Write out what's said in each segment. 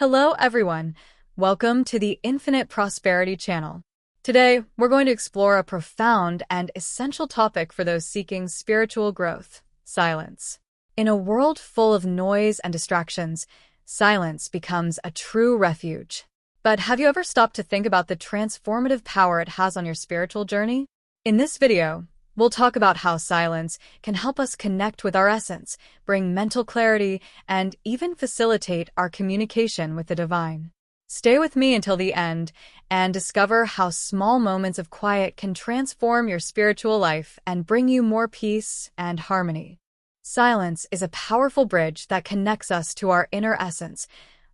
Hello, everyone. Welcome to the Infinite Prosperity Channel. Today, we're going to explore a profound and essential topic for those seeking spiritual growth: silence. In a world full of noise and distractions, silence becomes a true refuge. But have you ever stopped to think about the transformative power it has on your spiritual journey? In this video, we'll talk about how silence can help us connect with our essence, bring mental clarity, and even facilitate our communication with the divine. Stay with me until the end and discover how small moments of quiet can transform your spiritual life and bring you more peace and harmony. Silence is a powerful bridge that connects us to our inner essence,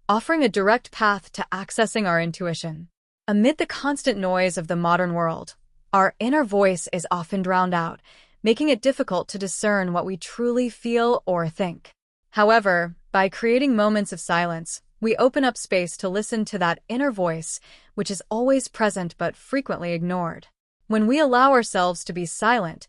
offering a direct path to accessing our intuition. Amid the constant noise of the modern world, our inner voice is often drowned out, making it difficult to discern what we truly feel or think. However, by creating moments of silence, we open up space to listen to that inner voice, which is always present but frequently ignored. When we allow ourselves to be silent,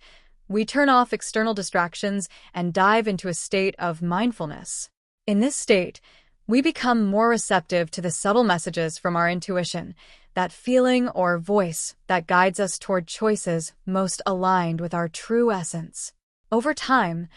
we turn off external distractions and dive into a state of mindfulness. In this state, we become more receptive to the subtle messages from our intuition, that feeling or voice that guides us toward choices most aligned with our true essence. Over time,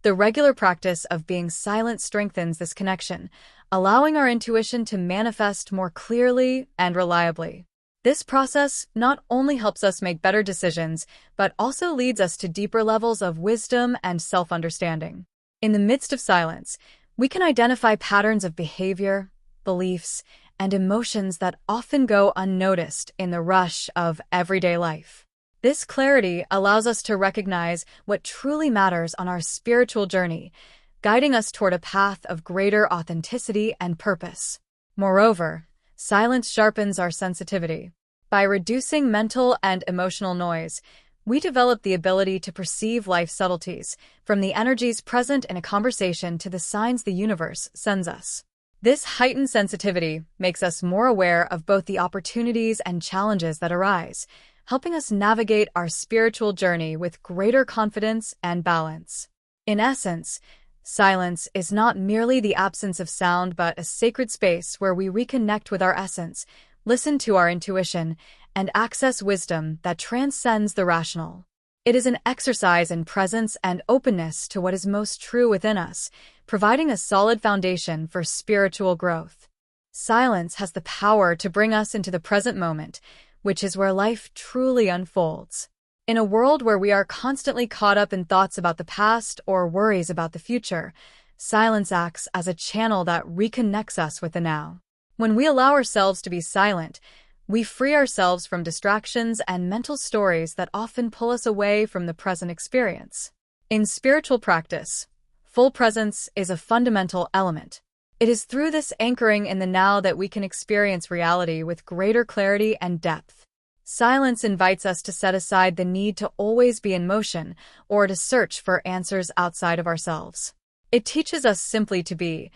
the regular practice of being silent strengthens this connection, allowing our intuition to manifest more clearly and reliably. This process not only helps us make better decisions, but also leads us to deeper levels of wisdom and self-understanding. In the midst of silence, we can identify patterns of behavior, beliefs, and emotions that often go unnoticed in the rush of everyday life. This clarity allows us to recognize what truly matters on our spiritual journey, guiding us toward a path of greater authenticity and purpose. Moreover, silence sharpens our sensitivity. By reducing mental and emotional noise, we develop the ability to perceive life's subtleties, from the energies present in a conversation to the signs the universe sends us. This heightened sensitivity makes us more aware of both the opportunities and challenges that arise, helping us navigate our spiritual journey with greater confidence and balance. In essence, silence is not merely the absence of sound but a sacred space where we reconnect with our essence, listen to our intuition, and access wisdom that transcends the rational. It is an exercise in presence and openness to what is most true within us, providing a solid foundation for spiritual growth. Silence has the power to bring us into the present moment, which is where life truly unfolds. In a world where we are constantly caught up in thoughts about the past or worries about the future, silence acts as a channel that reconnects us with the now. When we allow ourselves to be silent, we free ourselves from distractions and mental stories that often pull us away from the present experience. In spiritual practice, full presence is a fundamental element. It is through this anchoring in the now that we can experience reality with greater clarity and depth. Silence invites us to set aside the need to always be in motion or to search for answers outside of ourselves. It teaches us simply to be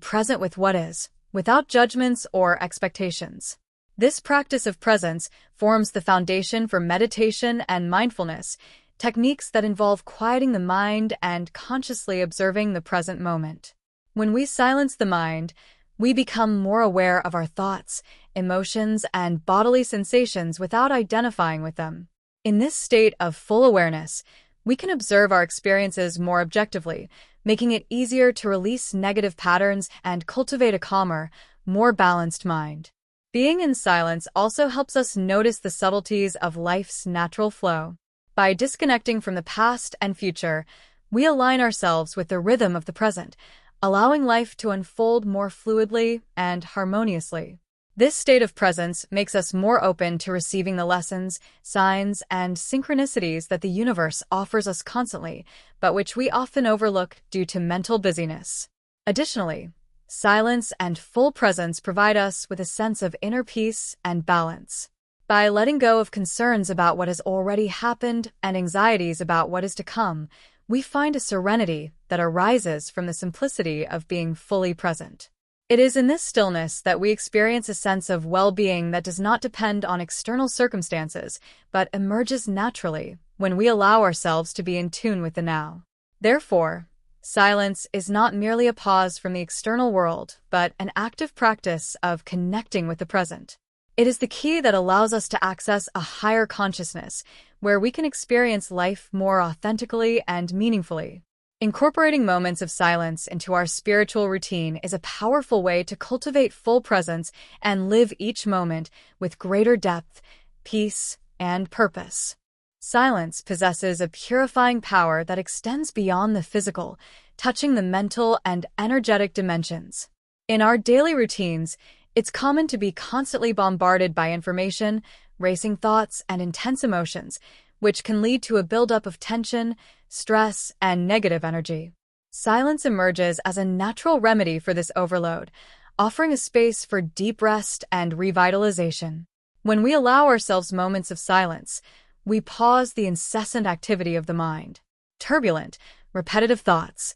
present with what is, without judgments or expectations. This practice of presence forms the foundation for meditation and mindfulness, techniques that involve quieting the mind and consciously observing the present moment. When we silence the mind, we become more aware of our thoughts, emotions, and bodily sensations without identifying with them. In this state of full awareness, we can observe our experiences more objectively, making it easier to release negative patterns and cultivate a calmer, more balanced mind. Being in silence also helps us notice the subtleties of life's natural flow. By disconnecting from the past and future, we align ourselves with the rhythm of the present, allowing life to unfold more fluidly and harmoniously. This state of presence makes us more open to receiving the lessons, signs, and synchronicities that the universe offers us constantly, but which we often overlook due to mental busyness. Additionally, silence and full presence provide us with a sense of inner peace and balance. By letting go of concerns about what has already happened and anxieties about what is to come, we find a serenity that arises from the simplicity of being fully present. It is in this stillness that we experience a sense of well-being that does not depend on external circumstances, but emerges naturally when we allow ourselves to be in tune with the now. Therefore, Silence is not merely a pause from the external world, but an active practice of connecting with the present. It is the key that allows us to access a higher consciousness, where we can experience life more authentically and meaningfully. Incorporating moments of silence into our spiritual routine is a powerful way to cultivate full presence and live each moment with greater depth, peace, and purpose. Silence possesses a purifying power that extends beyond the physical, touching the mental and energetic dimensions. In our daily routines, it's common to be constantly bombarded by information, racing thoughts, and intense emotions, which can lead to a buildup of tension, stress, and negative energy. Silence emerges as a natural remedy for this overload, offering a space for deep rest and revitalization. When we allow ourselves moments of silence, we pause the incessant activity of the mind. Turbulent, repetitive thoughts,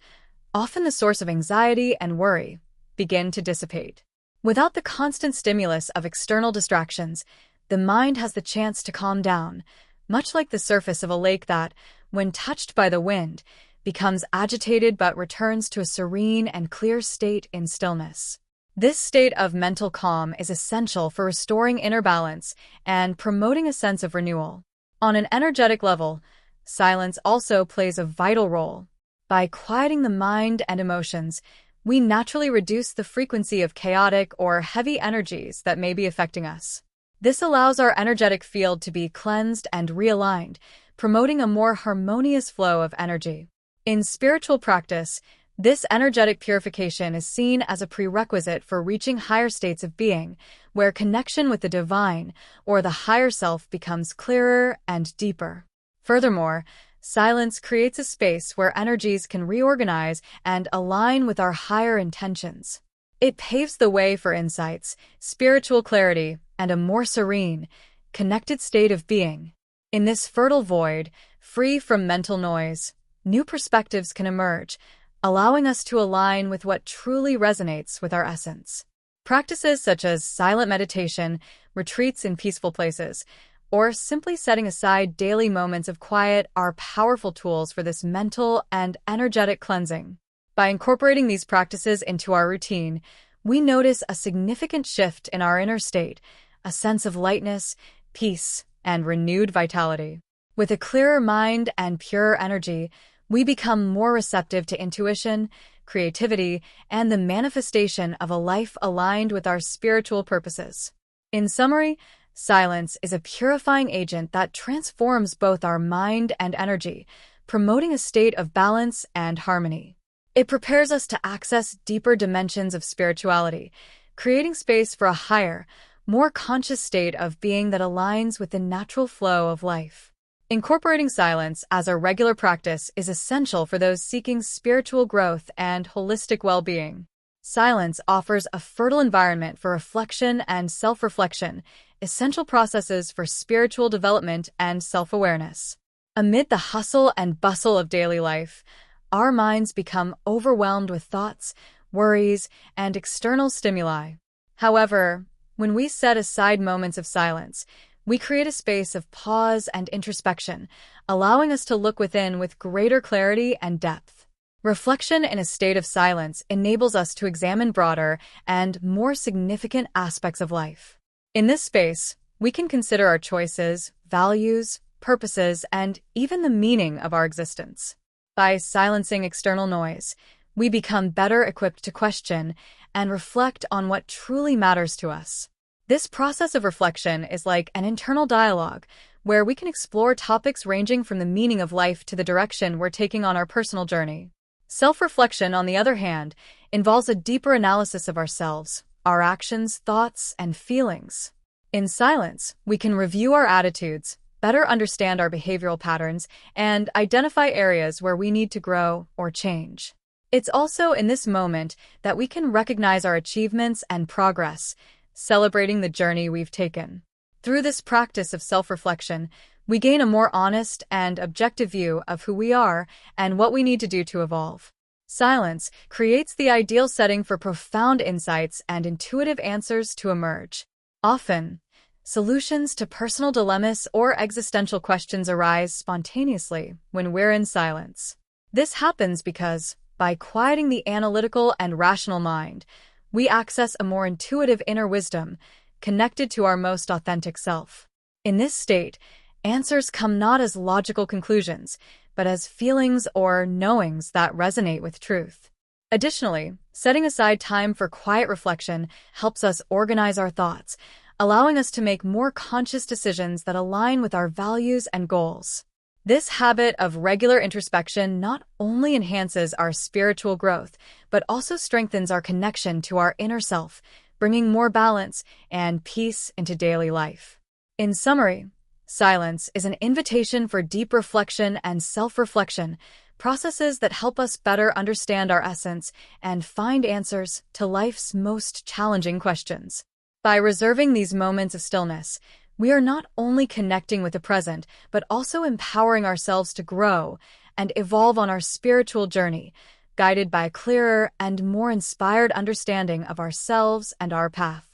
often the source of anxiety and worry, begin to dissipate. Without the constant stimulus of external distractions, the mind has the chance to calm down, much like the surface of a lake that, when touched by the wind, becomes agitated but returns to a serene and clear state in stillness. This state of mental calm is essential for restoring inner balance and promoting a sense of renewal. On an energetic level, silence also plays a vital role. By quieting the mind and emotions, we naturally reduce the frequency of chaotic or heavy energies that may be affecting us. This allows our energetic field to be cleansed and realigned, promoting a more harmonious flow of energy. In spiritual practice, this energetic purification is seen as a prerequisite for reaching higher states of being, where connection with the divine or the higher self becomes clearer and deeper. Furthermore, silence creates a space where energies can reorganize and align with our higher intentions. It paves the way for insights, spiritual clarity, and a more serene, connected state of being. In this fertile void, free from mental noise, new perspectives can emerge, allowing us to align with what truly resonates with our essence. Practices such as silent meditation, retreats in peaceful places, or simply setting aside daily moments of quiet are powerful tools for this mental and energetic cleansing. By incorporating these practices into our routine, we notice a significant shift in our inner state, a sense of lightness, peace, and renewed vitality. With a clearer mind and purer energy, we become more receptive to intuition, creativity, and the manifestation of a life aligned with our spiritual purposes. In summary, silence is a purifying agent that transforms both our mind and energy, promoting a state of balance and harmony. It prepares us to access deeper dimensions of spirituality, creating space for a higher, more conscious state of being that aligns with the natural flow of life. Incorporating silence as a regular practice is essential for those seeking spiritual growth and holistic well-being. Silence offers a fertile environment for reflection and self-reflection, essential processes for spiritual development and self-awareness. Amid the hustle and bustle of daily life, our minds become overwhelmed with thoughts, worries, and external stimuli. However, when we set aside moments of silence, we create a space of pause and introspection, allowing us to look within with greater clarity and depth. Reflection in a state of silence enables us to examine broader and more significant aspects of life. In this space, we can consider our choices, values, purposes, and even the meaning of our existence. By silencing external noise, we become better equipped to question and reflect on what truly matters to us. This process of reflection is like an internal dialogue, where we can explore topics ranging from the meaning of life to the direction we're taking on our personal journey. Self-reflection, on the other hand, involves a deeper analysis of ourselves, our actions, thoughts, and feelings. In silence, we can review our attitudes, better understand our behavioral patterns, and identify areas where we need to grow or change. It's also in this moment that we can recognize our achievements and progress, celebrating the journey we've taken. Through this practice of self-reflection, we gain a more honest and objective view of who we are and what we need to do to evolve. Silence creates the ideal setting for profound insights and intuitive answers to emerge. Often, solutions to personal dilemmas or existential questions arise spontaneously when we're in silence. This happens because, by quieting the analytical and rational mind, we access a more intuitive inner wisdom, connected to our most authentic self. In this state, answers come not as logical conclusions, but as feelings or knowings that resonate with truth. Additionally, setting aside time for quiet reflection helps us organize our thoughts, allowing us to make more conscious decisions that align with our values and goals. This habit of regular introspection not only enhances our spiritual growth, but also strengthens our connection to our inner self, bringing more balance and peace into daily life. In summary, silence is an invitation for deep reflection and self-reflection, processes that help us better understand our essence and find answers to life's most challenging questions. By reserving these moments of stillness, we are not only connecting with the present, but also empowering ourselves to grow and evolve on our spiritual journey, guided by a clearer and more inspired understanding of ourselves and our path.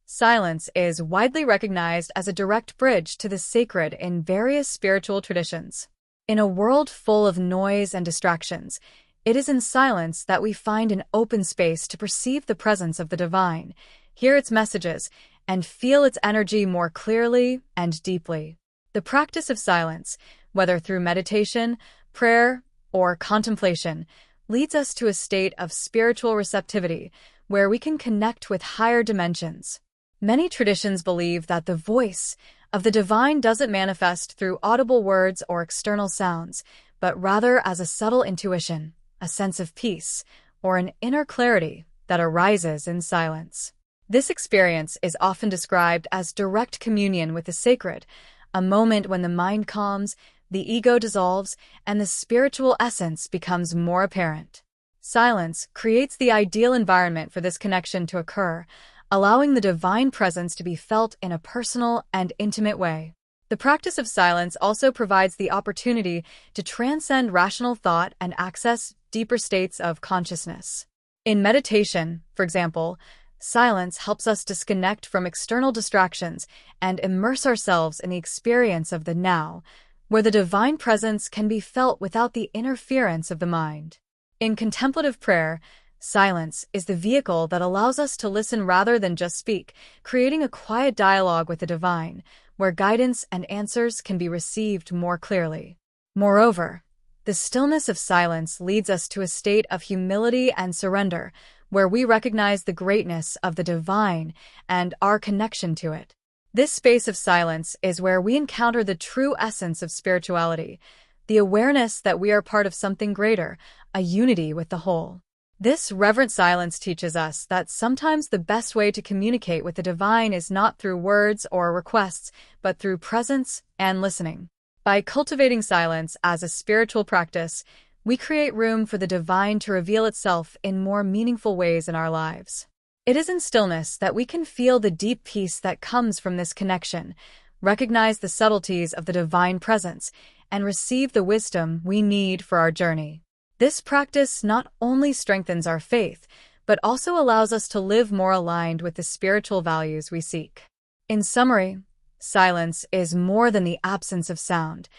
Silence is widely recognized as a direct bridge to the sacred in various spiritual traditions. In a world full of noise and distractions, it is in silence that we find an open space to perceive the presence of the divine, hear its messages, and feel its energy more clearly and deeply. The practice of silence, whether through meditation, prayer, or contemplation, leads us to a state of spiritual receptivity where we can connect with higher dimensions. Many traditions believe that the voice of the divine doesn't manifest through audible words or external sounds, but rather as a subtle intuition, a sense of peace, or an inner clarity that arises in silence. This experience is often described as direct communion with the sacred, a moment when the mind calms, the ego dissolves, and the spiritual essence becomes more apparent. Silence creates the ideal environment for this connection to occur, allowing the divine presence to be felt in a personal and intimate way. The practice of silence also provides the opportunity to transcend rational thought and access deeper states of consciousness. In meditation, for example, silence helps us disconnect from external distractions and immerse ourselves in the experience of the now, where the divine presence can be felt without the interference of the mind. In contemplative prayer, silence is the vehicle that allows us to listen rather than just speak, creating a quiet dialogue with the divine, where guidance and answers can be received more clearly. Moreover, the stillness of silence leads us to a state of humility and surrender, where we recognize the greatness of the divine and our connection to it. This space of silence is where we encounter the true essence of spirituality, the awareness that we are part of something greater, a unity with the whole. This reverent silence teaches us that sometimes the best way to communicate with the divine is not through words or requests, but through presence and listening. By cultivating silence as a spiritual practice, we create room for the divine to reveal itself in more meaningful ways in our lives. It is in stillness that we can feel the deep peace that comes from this connection, recognize the subtleties of the divine presence, and receive the wisdom we need for our journey. This practice not only strengthens our faith, but also allows us to live more aligned with the spiritual values we seek. In summary, silence is more than the absence of sound.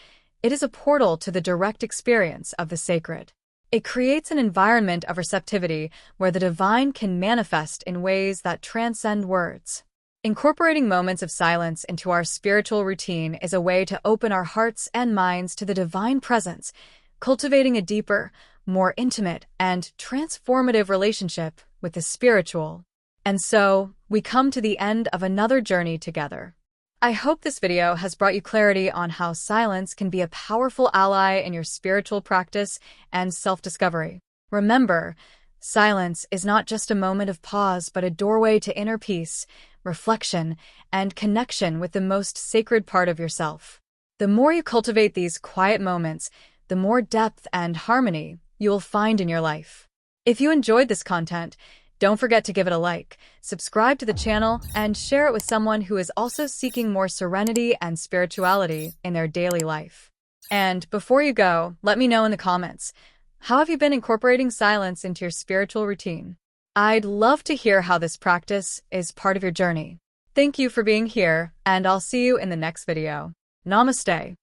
It is a portal to the direct experience of the sacred. It creates an environment of receptivity where the divine can manifest in ways that transcend words. Incorporating moments of silence into our spiritual routine is a way to open our hearts and minds to the divine presence, cultivating a deeper, more intimate, and transformative relationship with the spiritual. And so, we come to the end of another journey together. I hope this video has brought you clarity on how silence can be a powerful ally in your spiritual practice and self-discovery. Remember, silence is not just a moment of pause, but a doorway to inner peace, reflection, and connection with the most sacred part of yourself. The more you cultivate these quiet moments, the more depth and harmony you will find in your life. If you enjoyed this content, don't forget to give it a like, subscribe to the channel, and share it with someone who is also seeking more serenity and spirituality in their daily life. And before you go, let me know in the comments, how have you been incorporating silence into your spiritual routine? I'd love to hear how this practice is part of your journey. Thank you for being here, and I'll see you in the next video. Namaste.